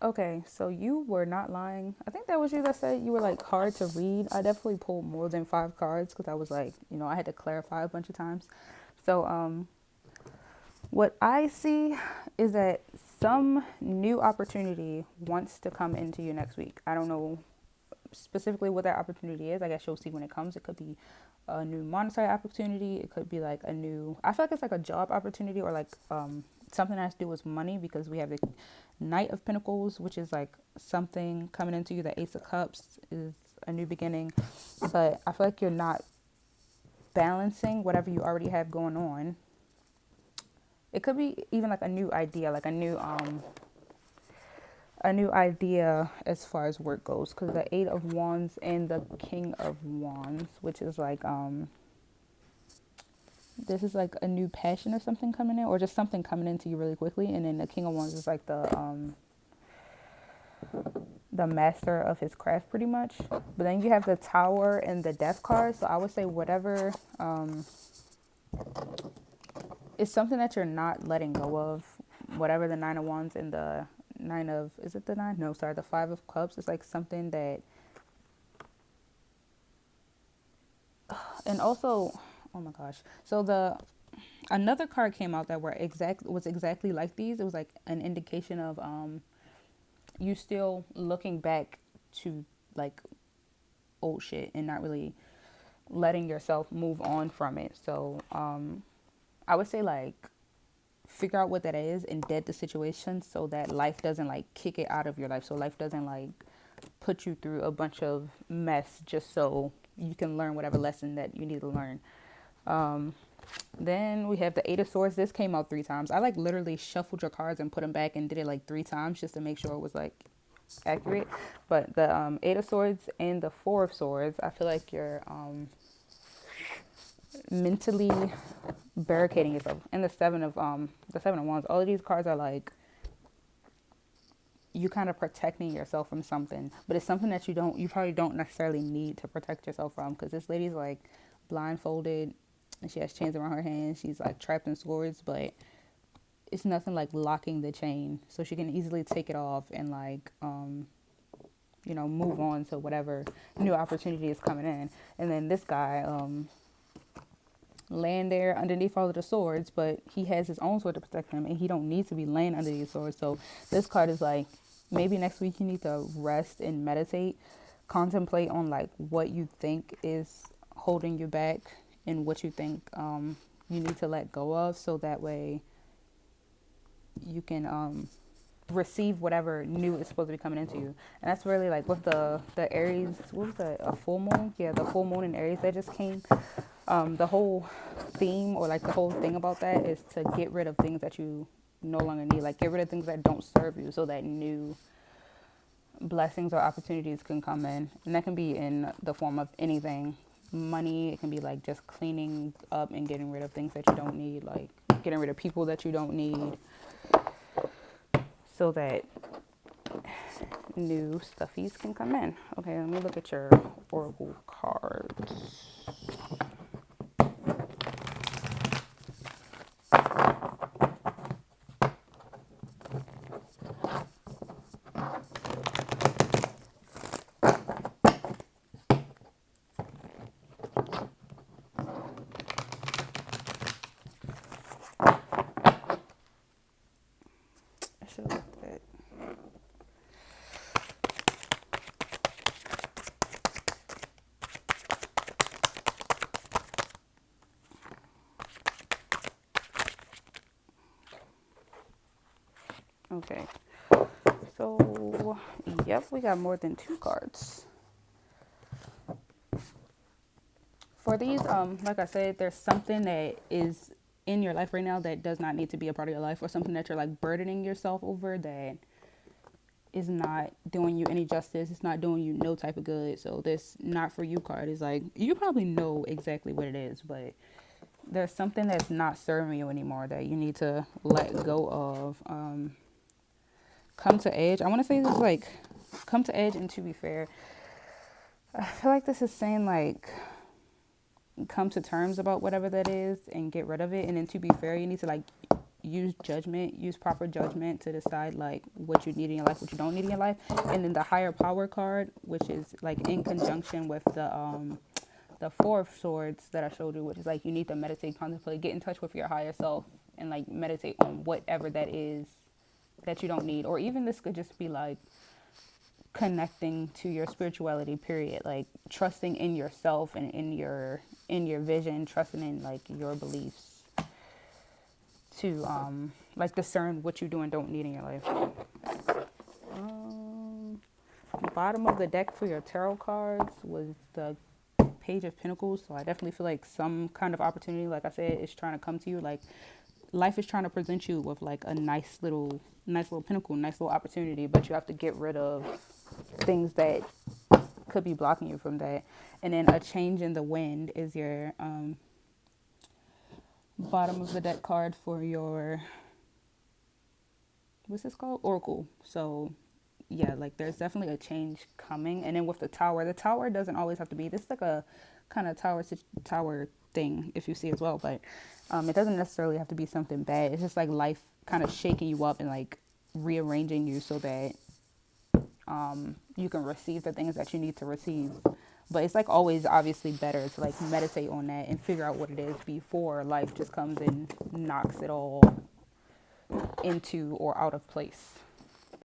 Okay, so you were not lying. I think that was you that said you were like hard to read. I definitely pulled more than 5 cards because I was like, I had to clarify a bunch of times. So, what I see is that some new opportunity wants to come into you next week. I don't know specifically what that opportunity is. I guess you'll see when it comes. It could be a new monetary opportunity. It could be like a new. I feel like it's like a job opportunity or like something that has to do with money because we have the Knight of Pentacles, which is like something coming into you. The Ace of Cups is a new beginning, but I feel like you're not balancing whatever you already have going on. It could be even like a new idea, like a new idea as far as work goes, because the Eight of Wands and the King of Wands, which is like this is like a new passion or something coming in, or just something coming into you really quickly. And then the King of Wands is like the master of his craft pretty much. But then you have the Tower and the Death card. So I would say whatever is something that you're not letting go of, whatever the Nine of Wands and the Nine of, is it the Nine? No, sorry, the Five of Cups is like something that, and also, oh my gosh. So the another card came out that was exactly like these. It was like an indication of you still looking back to like old shit and not really letting yourself move on from it. So I would say like figure out what that is and dead the situation so that life doesn't like kick it out of your life. So life doesn't like put you through a bunch of mess just so you can learn whatever lesson that you need to learn. Um, then we have the Eight of Swords. This came out 3 times. I like literally shuffled your cards and put them back and did it like 3 times just to make sure it was like accurate. But the Eight of Swords and the Four of Swords, I feel like you're mentally barricading yourself. And the Seven of Wands. All of these cards are like you kind of protecting yourself from something, but it's something that you probably don't necessarily need to protect yourself from because this lady's like blindfolded and she has chains around her hands. She's like trapped in swords, but it's nothing like locking the chain, so she can easily take it off and like move on to whatever new opportunity is coming in. And then this guy laying there underneath all of the swords, but he has his own sword to protect him and he don't need to be laying under these swords. So this card is like maybe next week you need to rest and meditate, contemplate on like what you think is holding you back and what you think you need to let go of, so that way you can receive whatever new is supposed to be coming into you. And that's really like with the Aries, what was that, a full moon? Yeah, the full moon in Aries that just came. The whole theme or like the whole thing about that is to get rid of things that you no longer need, like get rid of things that don't serve you so that new blessings or opportunities can come in. And that can be in the form of anything. Money, it can be like just cleaning up and getting rid of things that you don't need, like getting rid of people that you don't need so that new stuffies can come in. Okay, let me look at your oracle cards. I should have looked at. Okay, so yep, we got more than 2 cards. For these, like I said, there's something that is in your life right now that does not need to be a part of your life, or something that you're like burdening yourself over that is not doing you any justice. It's not doing you no type of good. So this not for you card is like, you probably know exactly what it is, but there's something that's not serving you anymore that you need to let go of. Come to edge. I want to say this is like come to edge, and to be fair, I feel like this is saying like come to terms about whatever that is and get rid of it. And then to be fair, you need to like use proper judgment to decide like what you need in your life, what you don't need in your life. And then the higher power card, which is like in conjunction with the four of swords that I showed you, which is like you need to meditate, contemplate, get in touch with your higher self, and like meditate on whatever that is that you don't need. Or even this could just be like connecting to your spirituality, period, like trusting in yourself and in your vision, trusting in like your beliefs to like discern what you do and don't need in your life. Bottom of the deck for your tarot cards was the Page of Pentacles. So I definitely feel like some kind of opportunity, like I said, is trying to come to you. Like life is trying to present you with like a nice little pinnacle, nice little opportunity, but you have to get rid of things that could be blocking you from that. And then a change in the wind is your bottom of the deck card for your, what's this called? Oracle. So yeah, like there's definitely a change coming. And then with the tower doesn't always have to be, this is like a kind of tower thing, if you see as well, but it doesn't necessarily have to be something bad. It's just like life kind of shaking you up and like rearranging you so that you can receive the things that you need to receive. But it's like always obviously better to like meditate on that and figure out what it is before life just comes and knocks it all into or out of place.